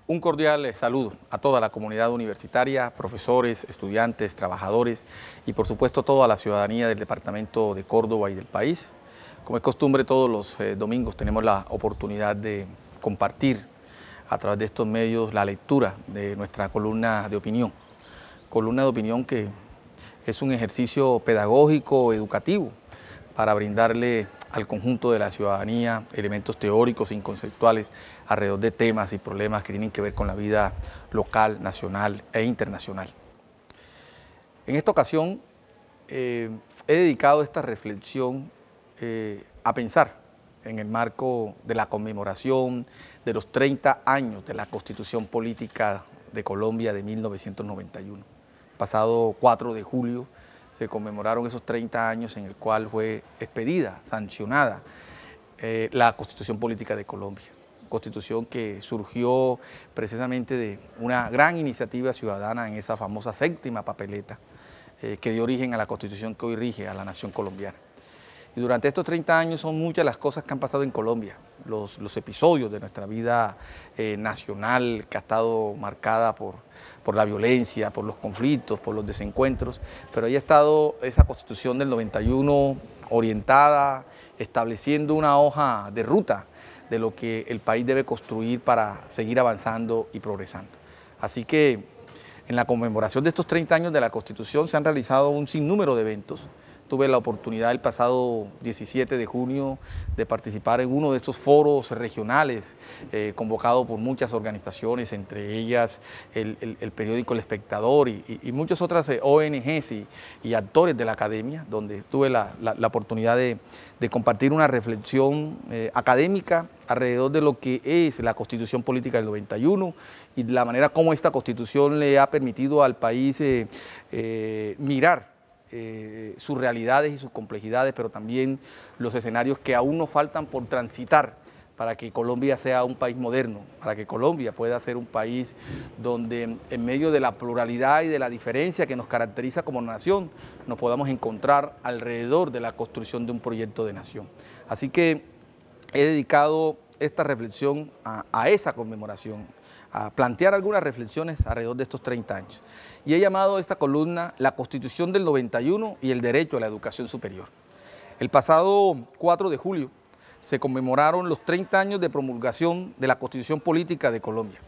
Un cordial saludo a toda la comunidad universitaria, profesores, estudiantes, trabajadores y por supuesto toda la ciudadanía del departamento de Córdoba y del país. Como es costumbre, todos los domingos tenemos la oportunidad de compartir a través de estos medios la lectura de nuestra columna de opinión. Columna de opinión que es un ejercicio pedagógico, educativo, para brindarle al conjunto de la ciudadanía elementos teóricos e conceptuales alrededor de temas y problemas que tienen que ver con la vida local, nacional e internacional. En esta ocasión he dedicado esta reflexión a pensar en el marco de la conmemoración de los 30 años de la Constitución Política de Colombia de 1991. Pasado 4 de julio se conmemoraron esos 30 años en el cual fue expedida, sancionada la Constitución Política de Colombia. Constitución que surgió precisamente de una gran iniciativa ciudadana en esa famosa séptima papeleta que dio origen a la Constitución que hoy rige a la nación colombiana. Y durante estos 30 años son muchas las cosas que han pasado en Colombia, los episodios de nuestra vida nacional que ha estado marcada por la violencia, por los conflictos, por los desencuentros, pero ahí ha estado esa Constitución del 91 orientada, estableciendo una hoja de ruta de lo que el país debe construir para seguir avanzando y progresando. Así que en la conmemoración de estos 30 años de la Constitución se han realizado un sinnúmero de eventos. Tuve la oportunidad el pasado 17 de junio de participar en uno de estos foros regionales convocado por muchas organizaciones, entre ellas el periódico El Espectador y muchas otras ONGs y actores de la academia, donde tuve la oportunidad de compartir una reflexión académica alrededor de lo que es la Constitución Política del 91 y la manera como esta Constitución le ha permitido al país mirar sus realidades y sus complejidades, pero también los escenarios que aún nos faltan por transitar para que Colombia sea un país moderno, para que Colombia pueda ser un país donde en medio de la pluralidad y de la diferencia que nos caracteriza como nación, nos podamos encontrar alrededor de la construcción de un proyecto de nación. Así que he dedicado esta reflexión a esa conmemoración, a plantear algunas reflexiones alrededor de estos 30 años. Y he llamado a esta columna La Constitución del 91 y el derecho a la educación superior. El pasado 4 de julio se conmemoraron los 30 años de promulgación de la Constitución Política de Colombia.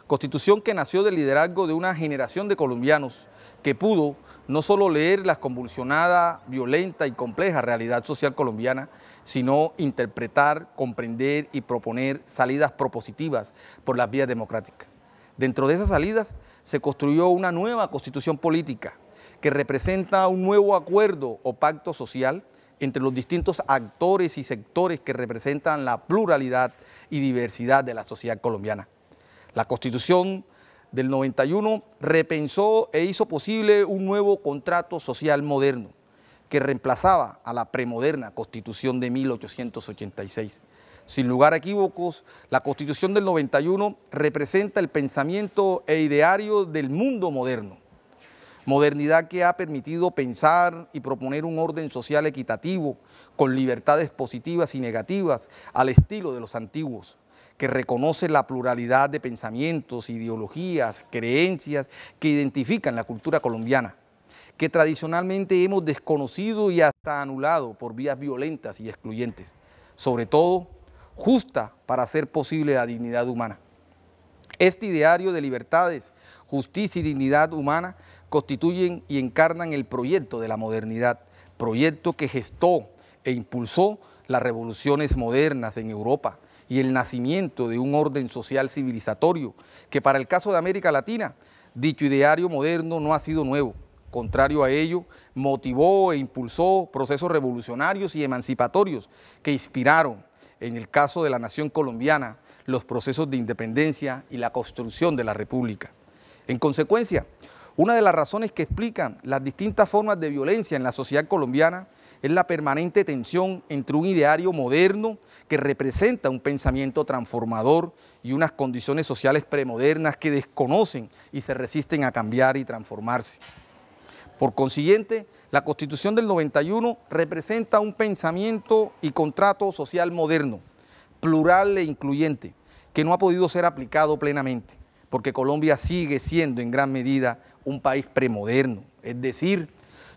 Constitución que nació del liderazgo de una generación de colombianos que pudo no solo leer la convulsionada, violenta y compleja realidad social colombiana, sino interpretar, comprender y proponer salidas propositivas por las vías democráticas. Dentro de esas salidas se construyó una nueva constitución política que representa un nuevo acuerdo o pacto social entre los distintos actores y sectores que representan la pluralidad y diversidad de la sociedad colombiana. La Constitución del 91 repensó e hizo posible un nuevo contrato social moderno que reemplazaba a la premoderna Constitución de 1886. Sin lugar a equívocos, la Constitución del 91 representa el pensamiento e ideario del mundo moderno. Modernidad que ha permitido pensar y proponer un orden social equitativo, con libertades positivas y negativas, al estilo de los antiguos, que reconoce la pluralidad de pensamientos, ideologías, creencias que identifican la cultura colombiana, que tradicionalmente hemos desconocido y hasta anulado por vías violentas y excluyentes. Sobre todo, justa para hacer posible la dignidad humana. Este ideario de libertades, justicia y dignidad humana constituyen y encarnan el proyecto de la modernidad, proyecto que gestó e impulsó las revoluciones modernas en Europa y el nacimiento de un orden social civilizatorio que para el caso de América Latina, dicho ideario moderno no ha sido nuevo. Contrario a ello, motivó e impulsó procesos revolucionarios y emancipatorios que inspiraron, en el caso de la nación colombiana, los procesos de independencia y la construcción de la república. En consecuencia, una de las razones que explican las distintas formas de violencia en la sociedad colombiana es la permanente tensión entre un ideario moderno que representa un pensamiento transformador y unas condiciones sociales premodernas que desconocen y se resisten a cambiar y transformarse. Por consiguiente, la Constitución del 91 representa un pensamiento y contrato social moderno, plural e incluyente, que no ha podido ser aplicado plenamente. porque Colombia sigue siendo en gran medida un país premoderno, es decir,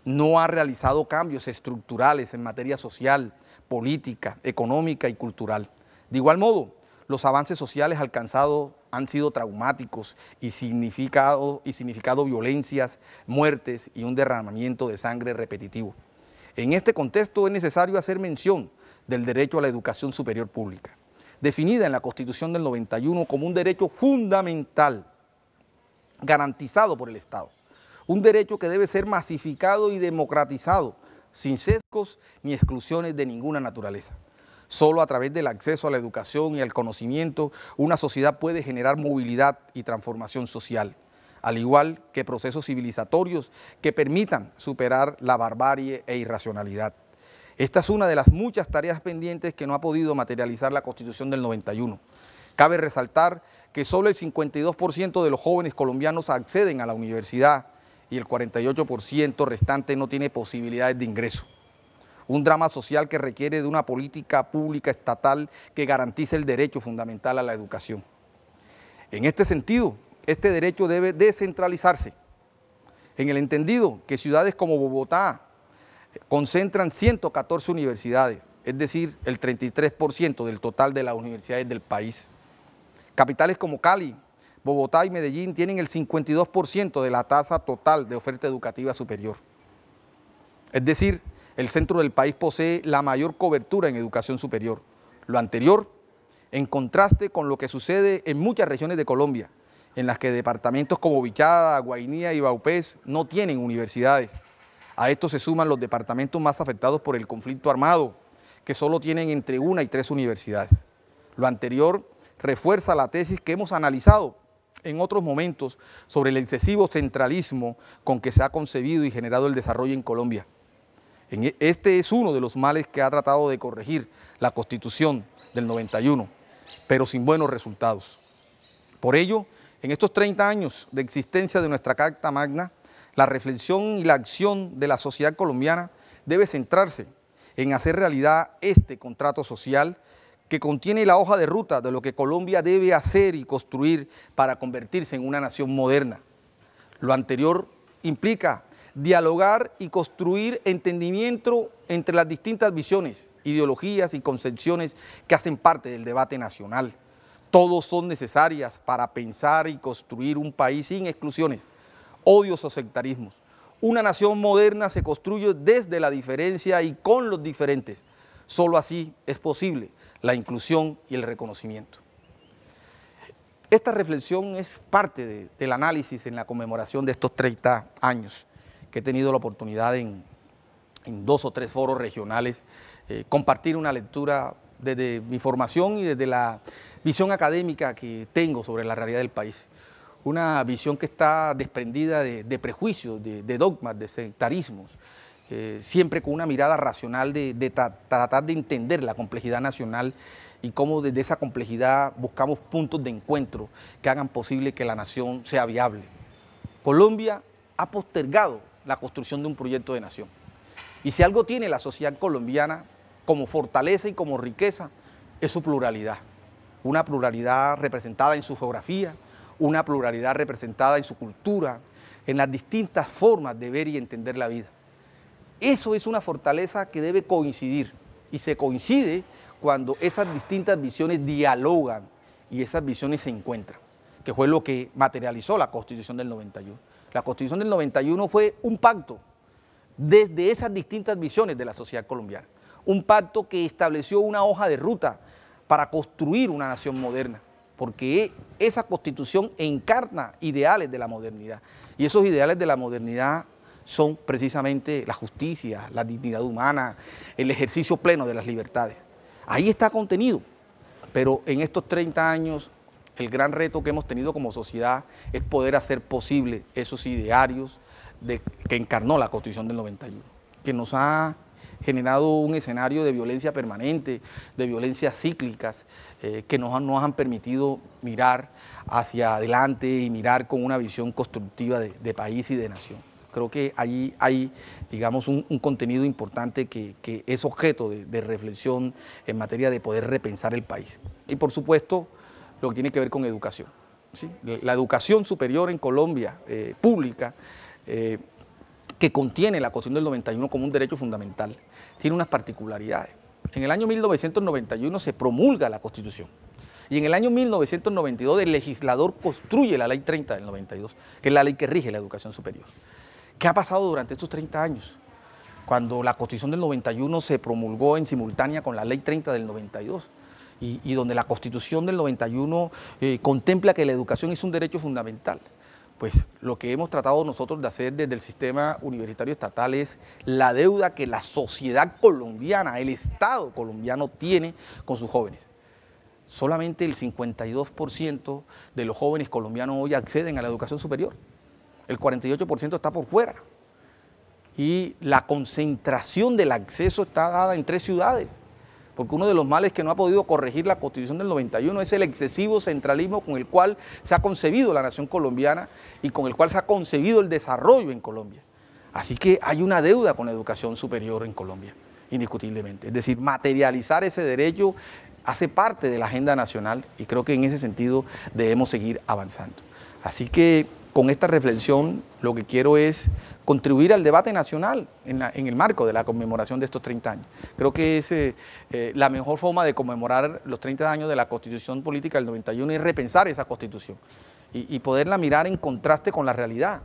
no ha realizado cambios estructurales en materia social, política, económica y cultural. De igual modo, los avances sociales alcanzados han sido traumáticos y significado violencias, muertes y un derramamiento de sangre repetitivo. En este contexto es necesario hacer mención del derecho a la educación superior pública, definida en la Constitución del 91 como un derecho fundamental, garantizado por el Estado. Un derecho que debe ser masificado y democratizado, sin sesgos ni exclusiones de ninguna naturaleza. Solo a través del acceso a la educación y al conocimiento, una sociedad puede generar movilidad y transformación social, al igual que procesos civilizatorios que permitan superar la barbarie e irracionalidad. Esta es una de las muchas tareas pendientes que no ha podido materializar la Constitución del 91. Cabe resaltar que solo el 52% de los jóvenes colombianos acceden a la universidad y el 48% restante no tiene posibilidades de ingreso. Un drama social que requiere de una política pública estatal que garantice el derecho fundamental a la educación. En este sentido, este derecho debe descentralizarse, en el entendido que ciudades como Bogotá concentran 114 universidades, es decir, el 33% del total de las universidades del país. Capitales como Cali, Bogotá y Medellín tienen el 52% de la tasa total de oferta educativa superior. Es decir, el centro del país posee la mayor cobertura en educación superior. Lo anterior, en contraste con lo que sucede en muchas regiones de Colombia, en las que departamentos como Vichada, Guainía y Vaupés no tienen universidades. A esto se suman los departamentos más afectados por el conflicto armado, que solo tienen entre 1 y 3 universidades. Lo anterior refuerza la tesis que hemos analizado en otros momentos sobre el excesivo centralismo con que se ha concebido y generado el desarrollo en Colombia. Este es uno de los males que ha tratado de corregir la Constitución del 91, pero sin buenos resultados. Por ello, en estos 30 años de existencia de nuestra Carta Magna, la reflexión y la acción de la sociedad colombiana debe centrarse en hacer realidad este contrato social que contiene la hoja de ruta de lo que Colombia debe hacer y construir para convertirse en una nación moderna. Lo anterior implica dialogar y construir entendimiento entre las distintas visiones, ideologías y concepciones que hacen parte del debate nacional. Todos son necesarias para pensar y construir un país sin exclusiones, odios o sectarismos. Una nación moderna se construye desde la diferencia y con los diferentes. Solo así es posible la inclusión y el reconocimiento. Esta reflexión es parte del análisis en la conmemoración de estos 30 años que he tenido la oportunidad en 2 o 3 foros regionales, compartir una lectura desde mi formación y desde la visión académica que tengo sobre la realidad del país. Una visión que está desprendida de prejuicios, de dogmas, de sectarismos, siempre con una mirada racional de tratar de entender la complejidad nacional y cómo desde esa complejidad buscamos puntos de encuentro que hagan posible que la nación sea viable. Colombia ha postergado la construcción de un proyecto de nación. Y si algo tiene la sociedad colombiana como fortaleza y como riqueza, es su pluralidad. Una pluralidad representada en su geografía, una pluralidad representada en su cultura, en las distintas formas de ver y entender la vida. Eso es una fortaleza que debe coincidir, y se coincide cuando esas distintas visiones dialogan y esas visiones se encuentran, que fue lo que materializó la Constitución del 91. La Constitución del 91 fue un pacto desde esas distintas visiones de la sociedad colombiana, un pacto que estableció una hoja de ruta para construir una nación moderna, porque esa Constitución encarna ideales de la modernidad, y esos ideales de la modernidad son precisamente la justicia, la dignidad humana, el ejercicio pleno de las libertades. Ahí está contenido, pero en estos 30 años el gran reto que hemos tenido como sociedad es poder hacer posible esos idearios que encarnó la Constitución del 91, que nos ha generado un escenario de violencia permanente, de violencias cíclicas, que nos han permitido mirar hacia adelante y mirar con una visión constructiva de país y de nación. Creo que allí hay, digamos, un contenido importante que es objeto de reflexión en materia de poder repensar el país. Y por supuesto, lo que tiene que ver con educación. ¿sí? La educación superior en Colombia, pública, que contiene la Constitución del 91 como un derecho fundamental, tiene unas particularidades. En el año 1991 se promulga la Constitución y en el año 1992 el legislador construye la Ley 30 del 92, que es la ley que rige la educación superior. ¿Qué ha pasado durante estos 30 años? Cuando la Constitución del 91 se promulgó en simultánea con la Ley 30 del 92 y donde la Constitución del 91 contempla que la educación es un derecho fundamental. Pues lo que hemos tratado nosotros de hacer desde el sistema universitario estatal es la deuda que la sociedad colombiana, el Estado colombiano tiene con sus jóvenes. Solamente el 52% de los jóvenes colombianos hoy acceden a la educación superior. El 48% está por fuera. Y la concentración del acceso está dada en 3 ciudades. Porque uno de los males que no ha podido corregir la Constitución del 91 es el excesivo centralismo con el cual se ha concebido la nación colombiana y con el cual se ha concebido el desarrollo en Colombia. Así que hay una deuda con la educación superior en Colombia, indiscutiblemente. Es decir, materializar ese derecho hace parte de la agenda nacional y creo que en ese sentido debemos seguir avanzando. Así que con esta reflexión lo que quiero es contribuir al debate nacional en el marco de la conmemoración de estos 30 años. Creo que es la mejor forma de conmemorar los 30 años de la Constitución Política del 91 es repensar esa Constitución y poderla mirar en contraste con la realidad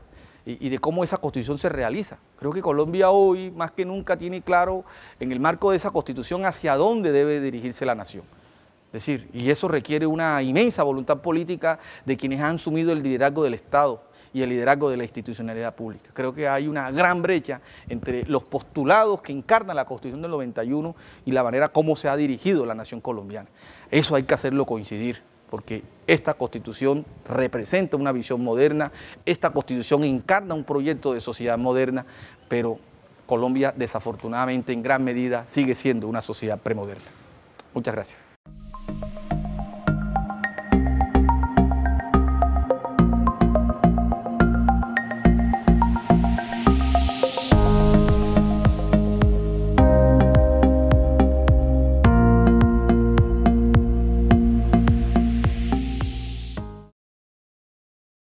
y de cómo esa Constitución se realiza. Creo que Colombia hoy más que nunca tiene claro en el marco de esa Constitución hacia dónde debe dirigirse la nación. Es decir, y eso requiere una inmensa voluntad política de quienes han asumido el liderazgo del Estado y el liderazgo de la institucionalidad pública. Creo que hay una gran brecha entre los postulados que encarnan la Constitución del 91 y la manera como se ha dirigido la nación colombiana. Eso hay que hacerlo coincidir, porque esta Constitución representa una visión moderna, esta Constitución encarna un proyecto de sociedad moderna, pero Colombia desafortunadamente en gran medida sigue siendo una sociedad premoderna. Muchas gracias.